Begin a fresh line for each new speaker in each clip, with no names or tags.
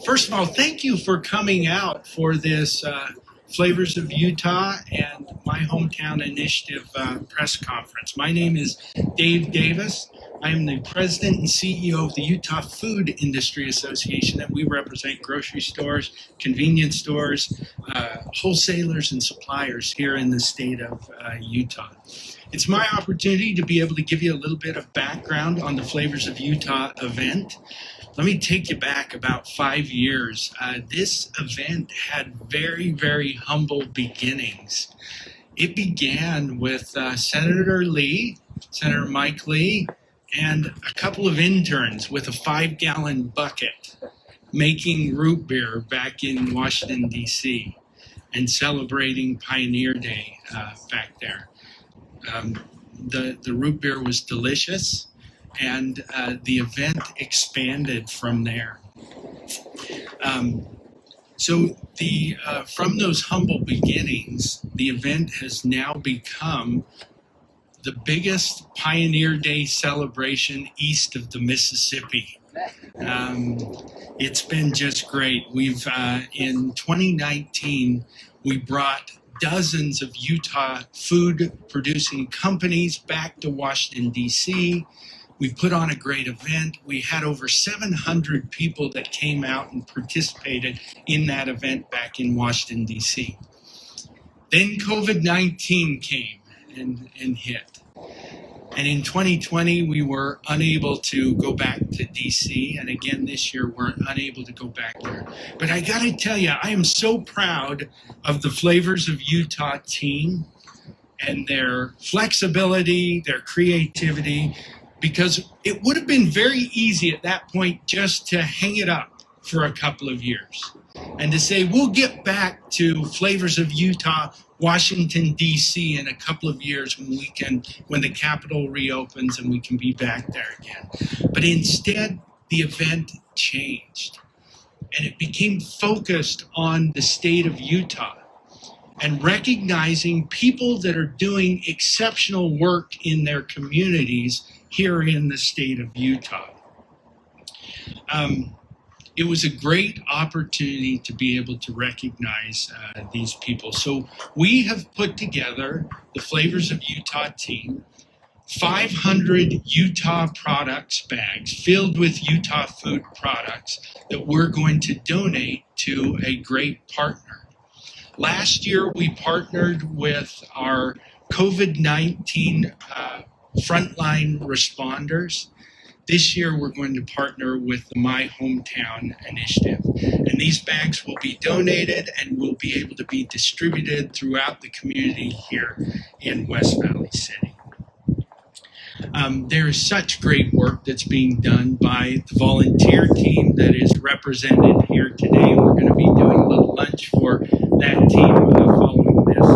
First of all, thank you for coming out for this Flavors of Utah and My Hometown Initiative press conference. My name is Dave Davis. I am the president and CEO of the Utah Food Industry Association, and we represent grocery stores, convenience stores, wholesalers, and suppliers here in the state of Utah. It's my opportunity to be able to give you a little bit of background on the Flavors of Utah event. Let me take you back about 5 years. This event had very, very humble beginnings. It began with Senator Mike Lee, and a couple of interns with a 5-gallon bucket making root beer back in Washington, D.C. and celebrating Pioneer Day back there. The root beer was delicious, and the event expanded from there. From those humble beginnings, the event has now become the biggest Pioneer Day celebration east of the Mississippi. It's been just great. We've in 2019, we brought dozens of Utah food producing companies back to Washington, D.C. We put on a great event. We had over 700 people that came out and participated in that event back in Washington, D.C. Then COVID-19 came and hit. And in 2020, we were unable to go back to D.C. And again, this year, we're unable to go back there. But I got to tell you, I am so proud of the Flavors of Utah team and their flexibility, their creativity, because it would have been very easy at that point just to hang it up for a couple of years and to say, we'll get back to Flavors of Utah, Washington, D.C. in a couple of years when the Capitol reopens and we can be back there again. But instead, the event changed and it became focused on the state of Utah and recognizing people that are doing exceptional work in their communities here in the state of Utah. It was a great opportunity to be able to recognize these people. So we have put together, the Flavors of Utah team, 500 Utah products bags filled with Utah food products that we're going to donate to a great partner. Last year, we partnered with our COVID-19 frontline responders. This year, we're going to partner with the My Hometown Initiative. And these bags will be donated and will be able to be distributed throughout the community here in West Valley City. There is such great work that's being done by the volunteer team that is represented here today. We're going to be doing a little lunch for that team following this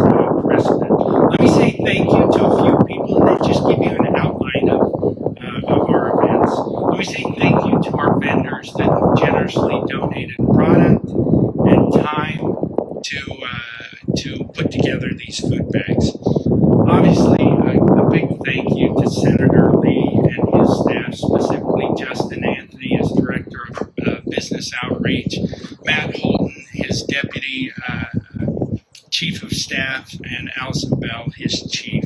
precedent. Let me say thank you to a few people and then just give you an outline of our events. Let me say thank you to our vendors that have generously donated product and time to put together these food bags. Obviously, a big thank you to Senator Lee and his staff, specifically Justin Anthony, his Director of Business Outreach, Matt Holton, his Deputy Chief of Staff, and Allison Bell, his Chief.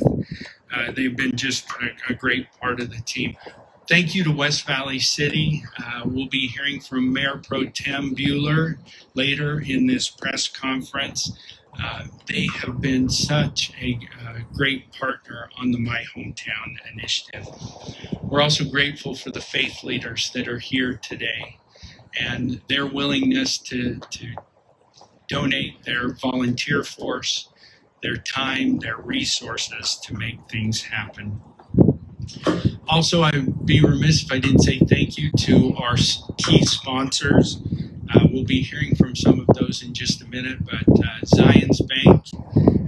They've been just a great part of the team. Thank you to West Valley City. We'll be hearing from Mayor Pro Tem Bueller later in this press conference. They have been such a great partner on the My Hometown Initiative. We're also grateful for the faith leaders that are here today and their willingness to donate their volunteer force, their time, their resources to make things happen. Also, I'd be remiss if I didn't say thank you to our key sponsors. We'll be hearing from some of those in just a minute, but Zions Bank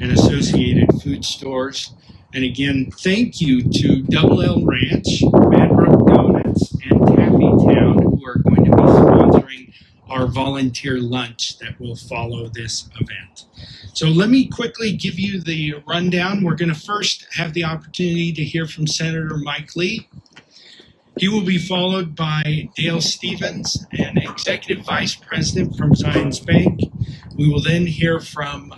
and Associated Food Stores. And again, thank you to Double L Ranch, Madbrook Donuts, and Taffy Town, who are going to be sponsoring our volunteer lunch that will follow this event. So let me quickly give you the rundown. We're going to first have the opportunity to hear from Senator Mike Lee. He will be followed by Dale Stevens, an executive vice president from Zions Bank. We will then hear from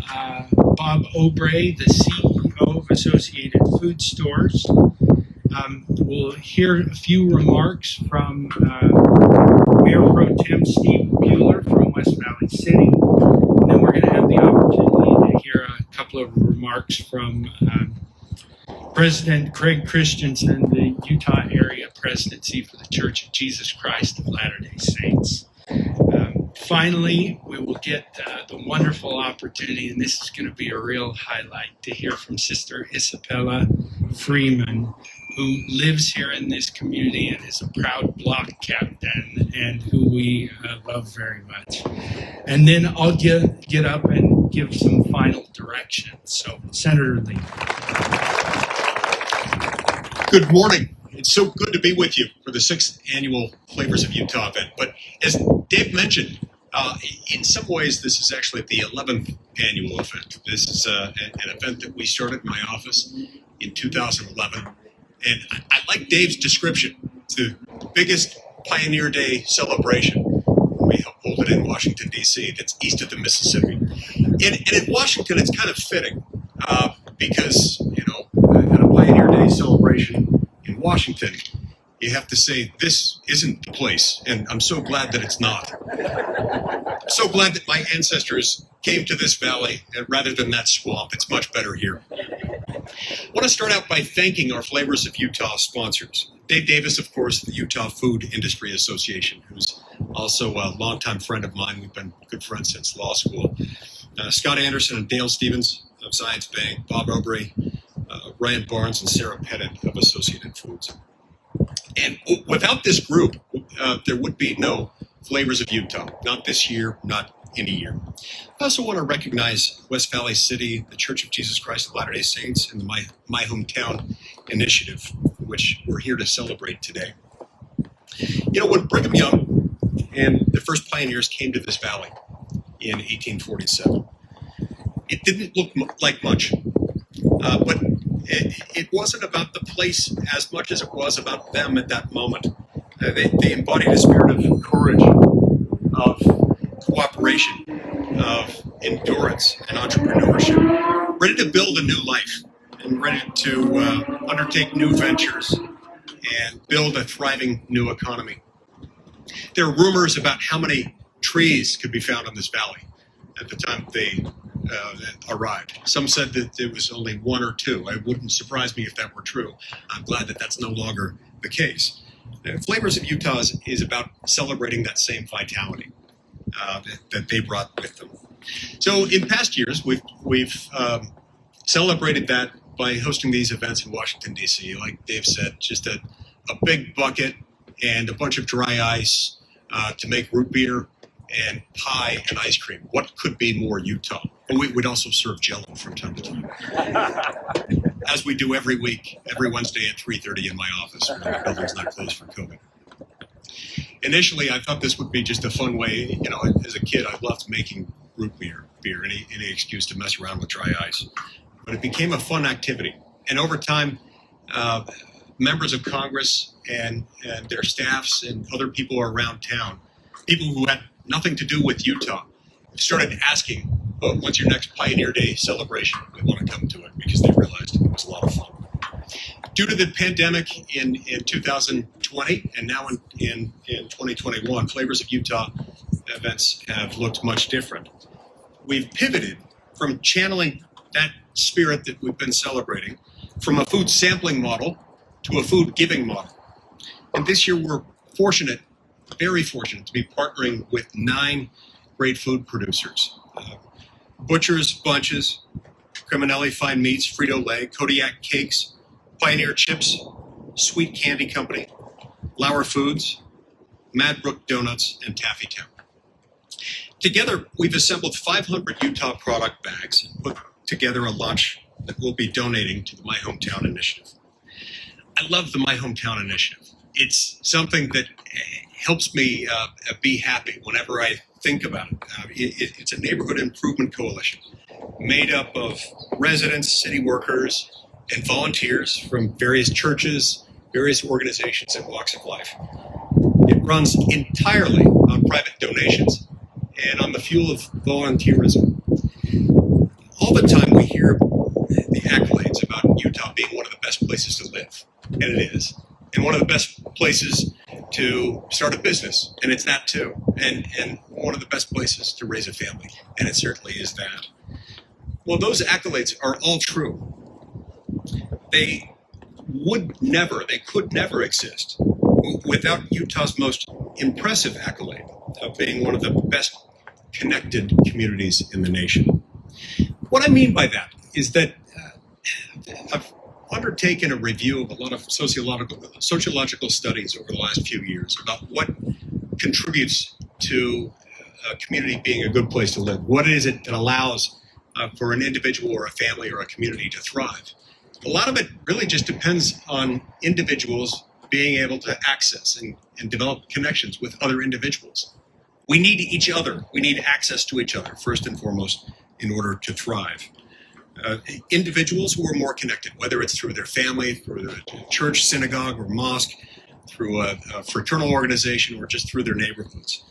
Bob Obrey, the CEO of Associated Food Stores. We'll hear a few remarks from Mayor Pro Tem Steve Bueller from West Valley City. And then we're going to have the opportunity to hear a couple of remarks from President Craig Christensen, the Utah Area Presidency for the Church of Jesus Christ of Latter-day Saints. Finally, we will get the wonderful opportunity, and this is going to be a real highlight, to hear from Sister Isabella Freeman, who lives here in this community and is a proud block captain, and who we love very much. And then I'll get up and give some final directions. So, Senator Lee.
Good morning. It's so good to be with you for the 6th annual Flavors of Utah event. But as Dave mentioned, in some ways, this is actually the 11th annual event. This is an event that we started in my office in 2011. And I like Dave's description. It's the biggest Pioneer Day celebration. We hold it in Washington, D.C. That's east of the Mississippi. And in Washington, it's kind of fitting because, at a Pioneer Day celebration in Washington, you have to say, this isn't the place. And I'm so glad that it's not. I'm so glad that my ancestors came to this valley rather than that swamp. It's much better here. I want to start out by thanking our Flavors of Utah sponsors. Dave Davis, of course, the Utah Food Industry Association, who's also a longtime friend of mine. We've been good friends since law school. Scott Anderson and Dale Stevens of Zions Bank, Bob Obrey, Ryan Barnes, and Sarah Pettit of Associated Foods. And without this group, there would be no Flavors of Utah, not this year, not any year. I also want to recognize West Valley City, the Church of Jesus Christ of Latter-day Saints, and the My Hometown initiative, which we're here to celebrate today. When Brigham Young and the first pioneers came to this valley in 1847, it didn't look like much, but it wasn't about the place as much as it was about them at that moment. They embodied a spirit of courage, of cooperation, of endurance and entrepreneurship, ready to build a new life and ready to undertake new ventures and build a thriving new economy. There are rumors about how many trees could be found in this valley at the time they arrived. Some said that there was only one or two. It wouldn't surprise me if that were true. I'm glad that that's no longer the case. Flavors of Utah is about celebrating that same vitality that they brought with them. So in past years, we've celebrated that by hosting these events in Washington, D.C. Like Dave said, just a big bucket and a bunch of dry ice to make root beer and pie and ice cream. What could be more Utah? And we'd also serve Jell-O from time to time, as we do every week, every Wednesday at 3:30 in my office when the building's not closed for COVID. Initially, I thought this would be just a fun way. As a kid, I loved making root beer, any excuse to mess around with dry ice. But it became a fun activity. And over time, members of Congress and their staffs and other people around town, people who had nothing to do with Utah, started asking, when's your next Pioneer Day celebration? We want to come to it because they realized it was a lot of fun. Due to the pandemic in 2020 and now in 2021, Flavors of Utah events have looked much different. We've pivoted from channeling that spirit that we've been celebrating from a food sampling model to a food giving model. And this year we're fortunate, very fortunate, to be partnering with 9 great food producers. Butcher's Bunches, Criminelli Fine Meats, Frito-Lay, Kodiak Cakes, Pioneer Chips, Sweet Candy Company, Lauer Foods, Madbrook Donuts, and Taffy Town. Together, we've assembled 500 Utah product bags and put together a lunch that we'll be donating to the My Hometown Initiative. I love the My Hometown Initiative. It's something that helps me be happy whenever I think about it. It's a neighborhood improvement coalition made up of residents, city workers, and volunteers from various churches, various organizations and walks of life. It runs entirely on private donations and on the fuel of volunteerism. All the time we hear the accolades about Utah being one of the best places to live, and it is, and one of the best places to start a business, and it's that too, and one of the best places to raise a family, and it certainly is that. Well, those accolades are all true. They could never exist without Utah's most impressive accolade of being one of the best connected communities in the nation. What I mean by that is that I've undertaken a review of a lot of sociological studies over the last few years about what contributes to a community being a good place to live. What is it that allows for an individual or a family or a community to thrive? A lot of it really just depends on individuals being able to access and develop connections with other individuals. We need each other. We need access to each other, first and foremost, in order to thrive. Individuals who are more connected, whether it's through their family, through their church, synagogue, or mosque, through a fraternal organization, or just through their neighborhoods,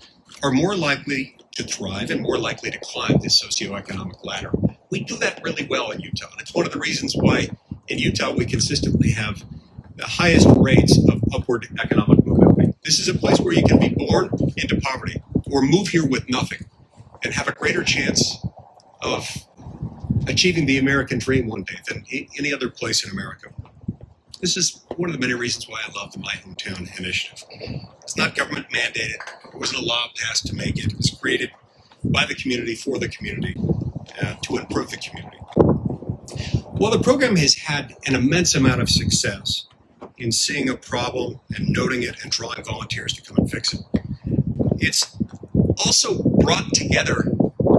are more likely to thrive and more likely to climb the socioeconomic ladder. We do that really well in Utah. And it's one of the reasons why in Utah we consistently have the highest rates of upward economic mobility. This is a place where you can be born into poverty or move here with nothing and have a greater chance of achieving the American dream one day than any other place in America. This is one of the many reasons why I love the My Hometown initiative. It's not government mandated. It wasn't a law passed to make it. It was created by the community for the community to improve the community. Well, the program has had an immense amount of success in seeing a problem and noting it and drawing volunteers to come and fix it. It's also brought together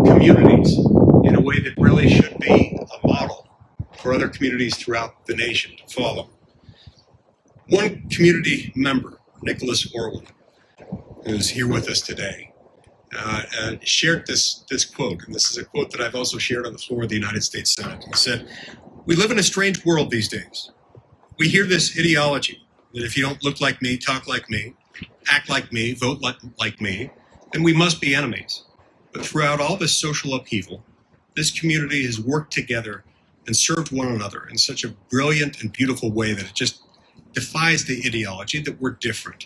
communities in a way that really should be a model for other communities throughout the nation to follow. One community member, Nicholas Orwin, who's here with us today, shared this quote, and this is a quote that I've also shared on the floor of the United States Senate. He said, "We live in a strange world these days. We hear this ideology that if you don't look like me, talk like me, act like me, vote like me, then we must be enemies. But throughout all this social upheaval, this community has worked together and served one another in such a brilliant and beautiful way that it just defies the ideology that we're different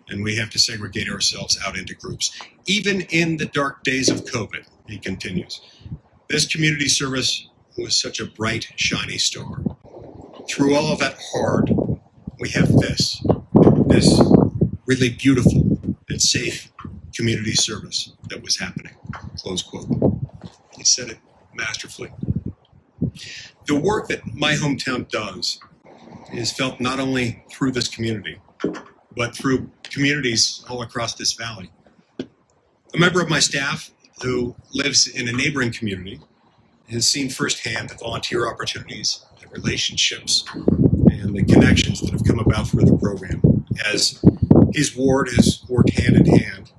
and we have to segregate ourselves out into groups. Even in the dark days of COVID," he continues, "this community service was such a bright, shiny star. Through all of that hard, we have this really beautiful and safe community service that was happening," close quote. He said it masterfully. The work that My Hometown does is felt not only through this community, but through communities all across this valley. A member of my staff who lives in a neighboring community has seen firsthand the volunteer opportunities, the relationships, and the connections that have come about through the program as his ward has worked hand in hand,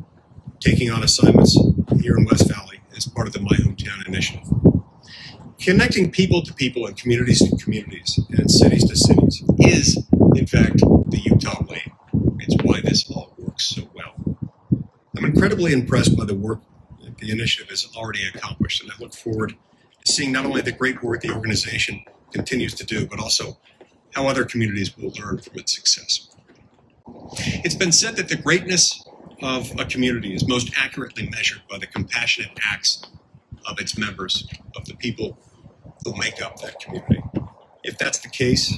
taking on assignments here in West Valley as part of the My Hometown initiative. Connecting people to people and communities to communities and cities to cities is, in fact, the Utah way. It's why this all works so well. I'm incredibly impressed by the work that the initiative has already accomplished, and I look forward to seeing not only the great work the organization continues to do, but also how other communities will learn from its success. It's been said that the greatness of a community is most accurately measured by the compassionate acts of its members, of the people who make up that community. If that's the case,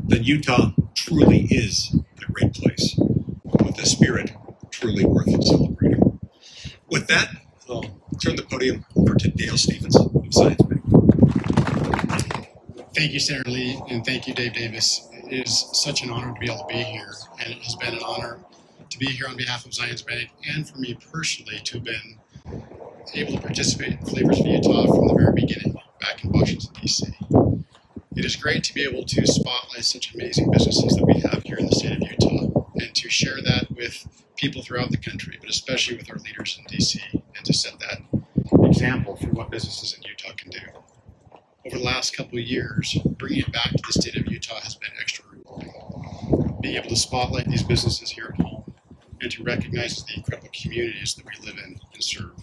then Utah truly is a great place with a spirit truly worth celebrating. With that, I'll turn the podium over to Dale Stevens of Zions Bank.
Thank you, Senator Lee, and thank you, Dave Davis. It is such an honor to be able to be here, and it has been an honor to be here on behalf of Zions Bank and for me personally to have been able to participate in Flavors of Utah from the very beginning back in Washington, D.C. It is great to be able to spotlight such amazing businesses that we have here in the state of Utah and to share that with people throughout the country, but especially with our leaders in D.C., and to set that example for what businesses in Utah can do. Over the last couple of years, bringing it back to the state of Utah has been extra rewarding. being able to spotlight these businesses here at home and to recognize the incredible communities that we live in and serve.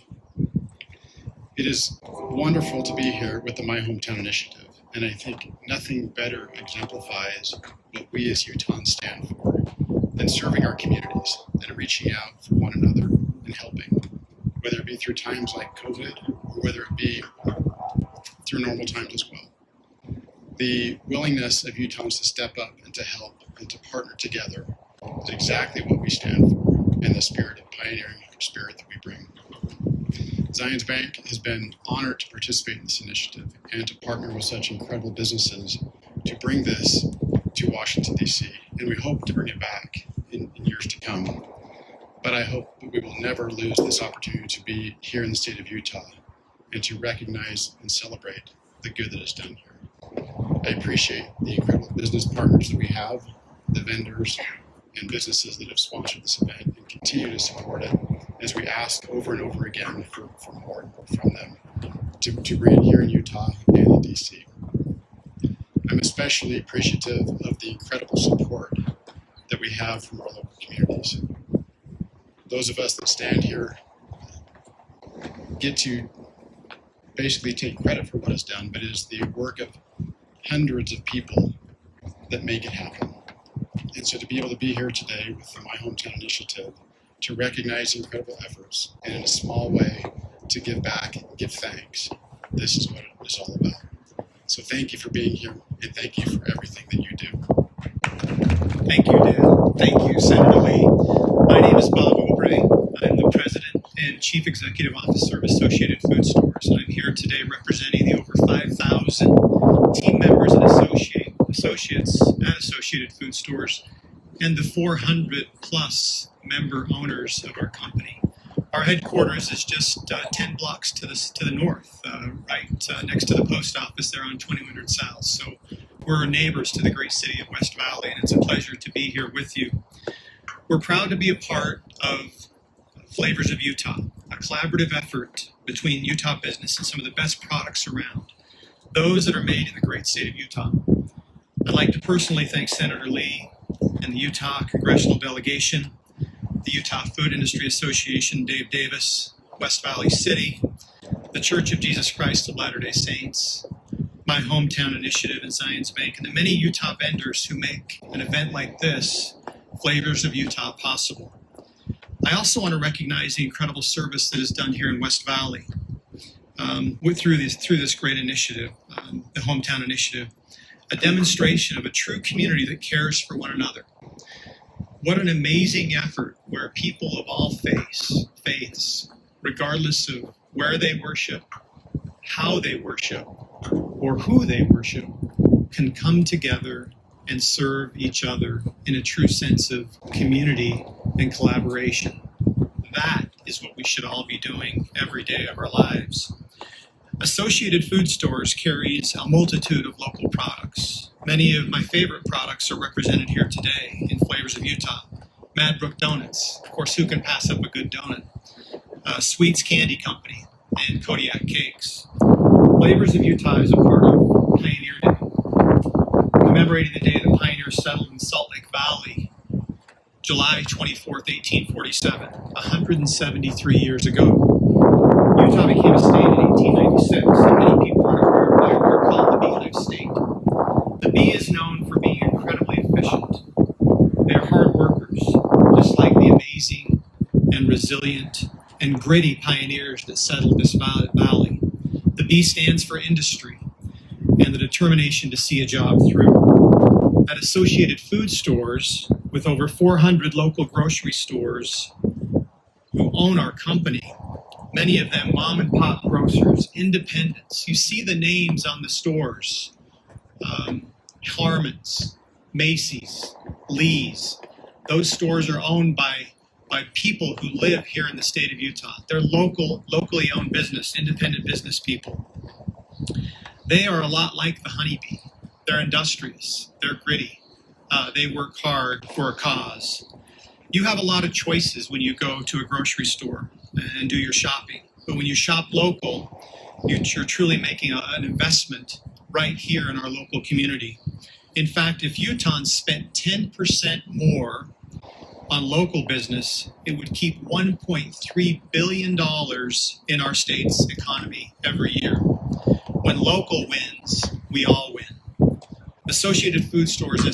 It is wonderful to be here with the My Hometown Initiative, and I think nothing better exemplifies what we as Utahns stand for than serving our communities and reaching out for one another and helping, whether it be through times like COVID or whether it be through normal times as well. The willingness of Utahns to step up and to help and to partner together is exactly what we stand for, and the spirit of pioneering spirit that we bring. Zions Bank has been honored to participate in this initiative and to partner with such incredible businesses to bring this to Washington, D.C., and we hope to bring it back in years to come. But I hope that we will never lose this opportunity to be here in the state of Utah and to recognize and celebrate the good that is done here. I appreciate the incredible business partners that we have, the vendors and businesses that have sponsored this event and continue to support it as we ask over and over again for more from them to bring it here in Utah and in DC. I'm especially appreciative of the incredible support that we have from our local communities. Those of us that stand here get to basically take credit for what is done, but it is the work of hundreds of people that make it happen. And so to be able to be here today with the My Hometown Initiative, to recognize incredible efforts, and in a small way, to give back and give thanks, this is what it is all about. So thank you for being here, and thank you for everything that you do.
Thank you, Dale. Thank you, Senator Lee. My name is Bob Obrey. I'm the President and Chief Executive Officer of Associated Food Stores. I'm here today representing the over 5,000 team members and associates at Associated Food Stores and the 400 plus member owners of our company. Our headquarters is just 10 blocks to the north, right next to the post office there on 2100 South. So we're neighbors to the great city of West Valley, and it's a pleasure to be here with you. We're proud to be a part of Flavors of Utah, a collaborative effort between Utah business and some of the best products around, those that are made in the great state of Utah. I'd like to personally thank Senator Lee and the Utah Congressional Delegation, the Utah Food Industry Association, Dave Davis, West Valley City, the Church of Jesus Christ of Latter-day Saints, My Hometown Initiative and Zions Bank, and the many Utah vendors who make an event like this, Flavors of Utah, possible. I also want to recognize the incredible service that is done here in West Valley through this great initiative, the Hometown Initiative, a demonstration of a true community that cares for one another. What an amazing effort where people of all faiths, regardless of where they worship, how they worship, or who they worship, can come together and serve each other in a true sense of community and collaboration. That is what we should all be doing every day of our lives. Associated Food Stores carries a multitude of local products. Many of my favorite products are represented here today in Flavors of Utah. Madbrook Donuts, of course, who can pass up a good donut? Sweets Candy Company and Kodiak Cakes. Flavors of Utah is a part of Pioneer Day, commemorating the day that pioneers settled in Salt Lake Valley, July 24th, 1847, 173 years ago. Utah became a state in 1896, and many people aren't aware why we're called the Beehive State. The bee is known for being incredibly efficient. They're hard workers, just like the amazing and resilient and gritty pioneers that settled this valley. The B stands for industry and the determination to see a job through. At Associated Food Stores, with over 400 local grocery stores who own our company, many of them mom and pop grocers, independents. You see the names on the stores. Harmon's, Macy's, Lee's. Those stores are owned by people who live here in the state of Utah. They're locally owned business, independent business people. They are a lot like the honeybee. They're industrious. They're gritty. They work hard for a cause. You have a lot of choices when you go to a grocery store and do your shopping. But when you shop local, you're truly making an investment right here in our local community. In fact, if Utahns spent 10% more on local business, it would keep $1.3 billion in our state's economy every year. When local wins, we all win. Associated Food Stores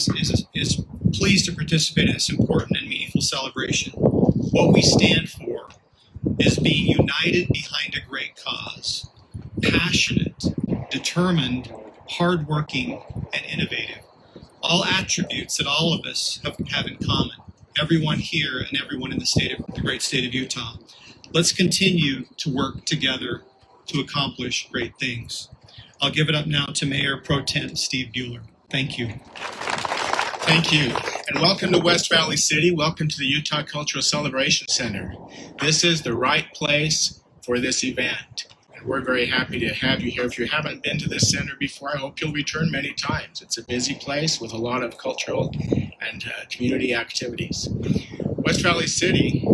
is pleased to participate in this important and meaningful celebration. What we stand for is being united behind a great cause, passionate, determined, hardworking, and innovative. All attributes that all of us have in common, everyone here and everyone in the great state of Utah. Let's continue to work together to accomplish great things. I'll give it up now to Mayor Pro Tem Steve Bueller. Thank you.
Thank you, and welcome to West Valley City. Welcome to the Utah Cultural Celebration Center. This is the right place for this event, and we're very happy to have you here. If you haven't been to this center before, I hope you'll return many times. It's a busy place with a lot of cultural and community activities. West Valley City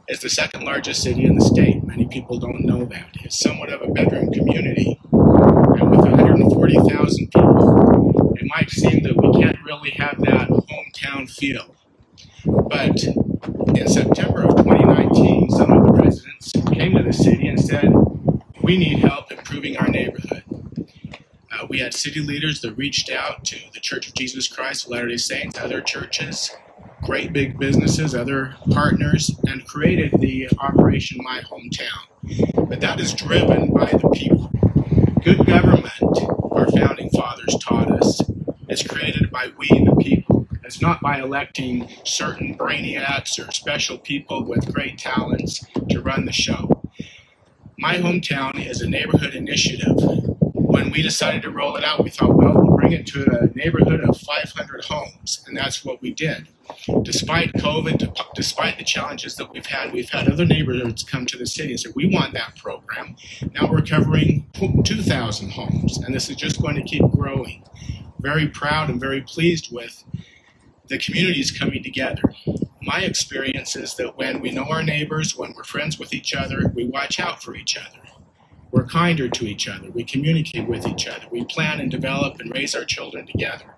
is the second largest city in the state. Many people don't know that. It's somewhat of a bedroom community, and with 140,000 people, it might seem that we can't really have that hometown feel. But in September of 2019, some of the residents came to the city and said, we need help improving our neighborhood. We had city leaders that reached out to the Church of Jesus Christ of Latter-day Saints, other churches, great big businesses, other partners, and created the Operation My Hometown. But that is driven by the people. Good government, our founding fathers taught us, is created by we, the people. It's not by electing certain brainiacs or special people with great talents to run the show. My Hometown is a neighborhood initiative. When we decided to roll it out, we thought, well, we'll bring it to a neighborhood of 500 homes, and that's what we did. Despite COVID, despite the challenges that we've had other neighborhoods come to the city and say, we want that program. Now we're covering 2,000 homes, and this is just going to keep growing. Very proud and very pleased with the communities coming together. My experience is that when we know our neighbors, when we're friends with each other, we watch out for each other. We're kinder to each other. We communicate with each other. We plan and develop and raise our children together.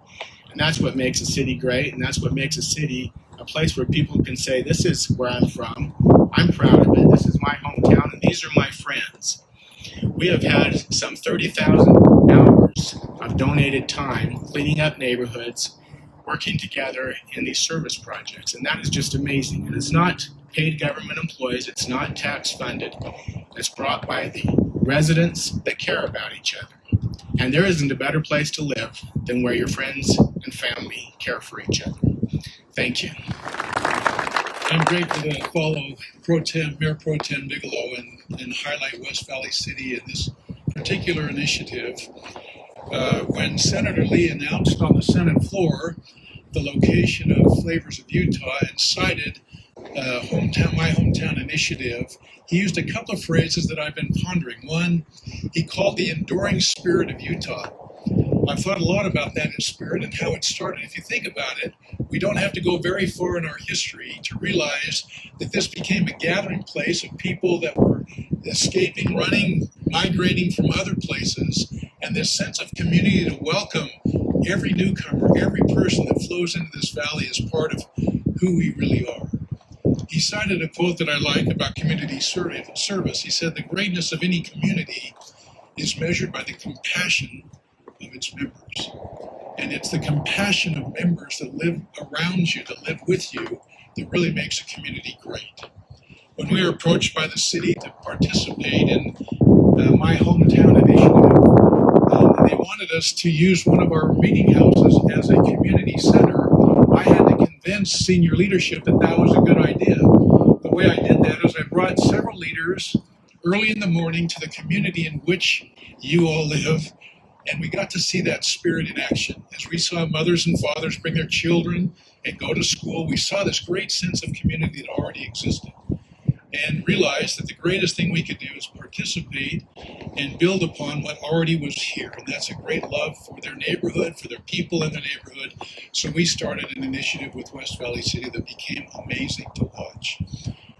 And that's what makes a city great, and that's what makes a city a place where people can say, this is where I'm from, I'm proud of it, this is my hometown, and these are my friends. We have had some 30,000 hours of donated time cleaning up neighborhoods, working together in these service projects, and that is just amazing. And it's not paid government employees, it's not tax funded, it's brought by the residents that care about each other. And there isn't a better place to live than where your friends and family care for each other. Thank you.
I'm grateful to follow Mayor Pro Tem Bigelow and highlight West Valley City in this particular initiative. When Senator Lee announced on the Senate floor the location of Flavors of Utah and cited My Hometown initiative, he used a couple of phrases that I've been pondering. One, he called the enduring spirit of Utah. I've thought a lot about that in spirit and how it started. If you think about it, we don't have to go very far in our history to realize that this became a gathering place of people that were escaping, running, migrating from other places, and this sense of community to welcome every newcomer, every person that flows into this valley as part of who we really are. He cited a quote that I like about community service. He said, the greatness of any community is measured by the compassion of its members. And it's the compassion of members that live around you, that live with you, that really makes a community great. When we were approached by the city to participate in My Hometown initiative, they wanted us to use one of our meeting houses as a community center. I had to convince senior leadership that that was a good idea. The way I did that is I brought several leaders early in the morning to the community in which you all live, and we got to see that spirit in action. As we saw mothers and fathers bring their children and go to school, we saw this great sense of community that already existed, and realized that the greatest thing we could do is participate and build upon what already was here. And that's a great love for their neighborhood, for their people in their neighborhood. So we started an initiative with West Valley City that became amazing to watch.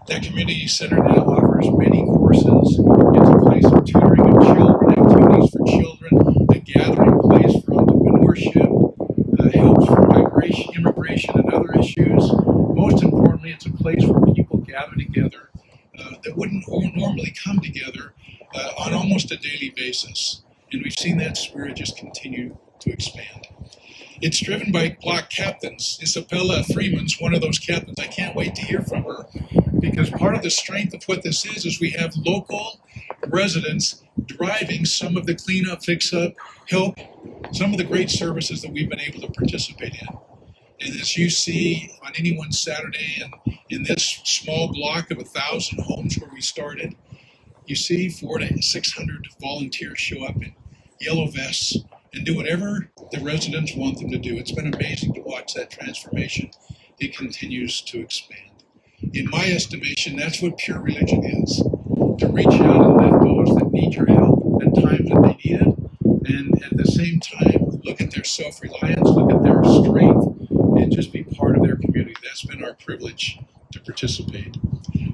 That community center now offers many courses. It's a place of tutoring of children, activities for children, a gathering place for entrepreneurship, normally come together on almost a daily basis. And we've seen that spirit just continue to expand. It's driven by block captains. Isabella Freeman's one of those captains. I can't wait to hear from her, because part of the strength of what this is we have local residents driving some of the cleanup, fix-up, help, some of the great services that we've been able to participate in. And as you see on any one Saturday, and in this small block of 1,000 homes where we started, you see 400 to 600 volunteers show up in yellow vests and do whatever the residents want them to do. It's been amazing to watch that transformation. It continues to expand. In my estimation, that's what pure religion is. To reach out and lift those that need your help at times that they need it, and at the same time, look at their self-reliance, look at their strength, and just be part of their community. That's been our privilege to participate.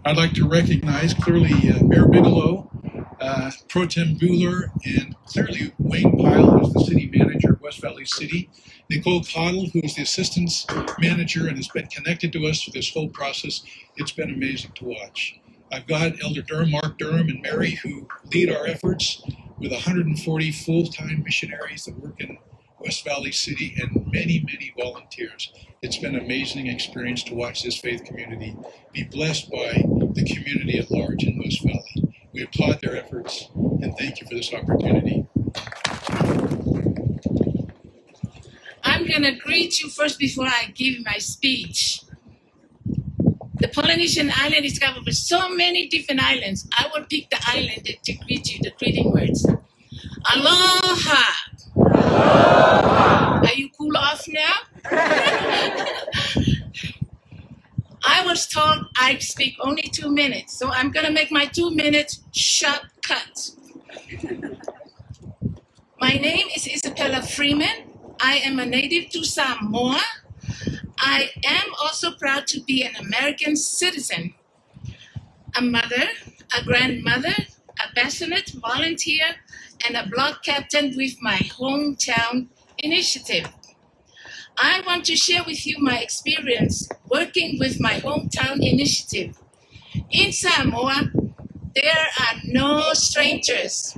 I'd like to recognize clearly Mayor Bigelow, Pro Tem Buehler, and clearly Wayne Pyle, who's the city manager of West Valley City, Nicole Cottle, who is the assistant manager and has been connected to us through this whole process. It's been amazing to watch. I've got Elder Durham, Mark Durham, and Mary, who lead our efforts with 140 full-time missionaries that work in West Valley City, and many, many volunteers. It's been an amazing experience to watch this faith community be blessed by the community at large in West Valley. We applaud their efforts, and thank you for this opportunity.
I'm going to greet you first before I give my speech. The Polynesian island is covered with so many different islands. I will pick the island to greet you, the greeting words. Aloha. Are you cool off now? I was told I'd speak only 2 minutes, so I'm going to make my 2 minutes shortcut. My name is Isabella Freeman. I am a native to Samoa. I am also proud to be an American citizen, a mother, a grandmother, a passionate volunteer, and a block captain with my hometown initiative. I want to share with you my experience working with my hometown initiative. In Samoa, there are no strangers.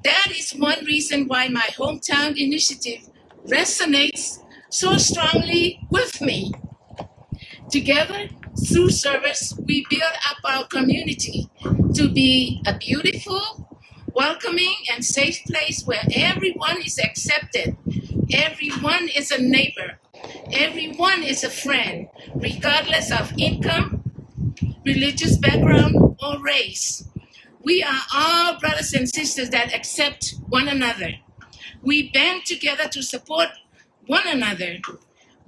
That is one reason why my hometown initiative resonates so strongly with me. Together, through service, we build up our community to be a beautiful, welcoming, and safe place where everyone is accepted. Everyone is a neighbor. Everyone is a friend, regardless of income, religious background, or race. We are all brothers and sisters that accept one another. We band together to support one another.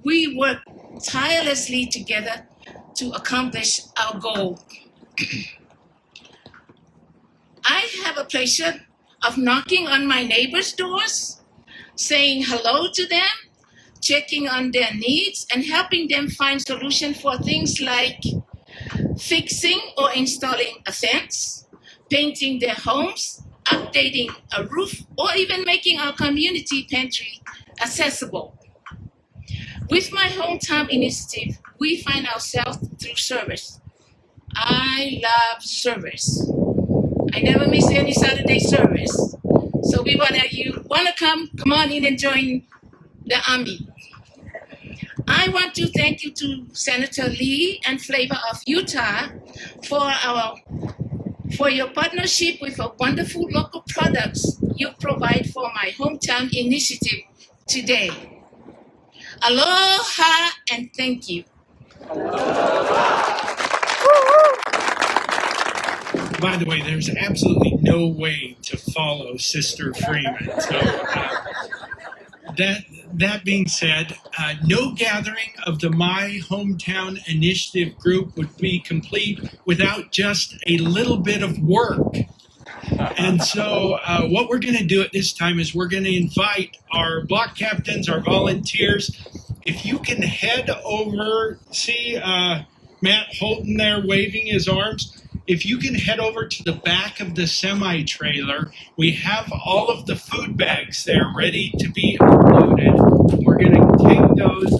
We work tirelessly together to accomplish our goal. I have a pleasure of knocking on my neighbors' doors, saying hello to them, checking on their needs, and helping them find solutions for things like fixing or installing a fence, painting their homes, updating a roof, or even making our community pantry accessible. With my hometown initiative, we find ourselves through service. I love service. I never miss any Saturday service. So we you want to come on in and join the army. I want to thank you to Senator Lee and Flavor of Utah for your partnership with a wonderful local products you provide for my hometown initiative today. Aloha and thank you.
By the way, there's absolutely no way to follow Sister Freeman. So that being said, no gathering of the My Hometown Initiative group would be complete without just a little bit of work. And so what we're going to do at this time is we're going to invite our block captains, our volunteers. If you can head over, see Matt Holton there waving his arms. If you can head over to the back of the semi-trailer, we have all of the food bags there ready to be unloaded. We're going to take those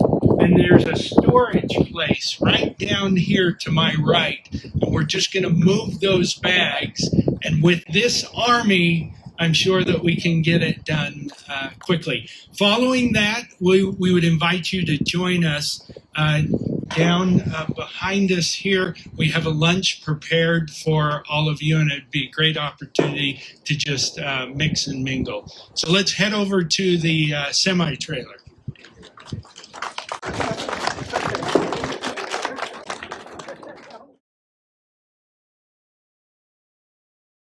And there's a storage place right down here to my right. And we're just going to move those bags. And with this army, I'm sure that we can get it done quickly. Following that, we would invite you to join us down behind us here. We have a lunch prepared for all of you, and it'd be a great opportunity to just mix and mingle. So let's head over to the semi-trailer.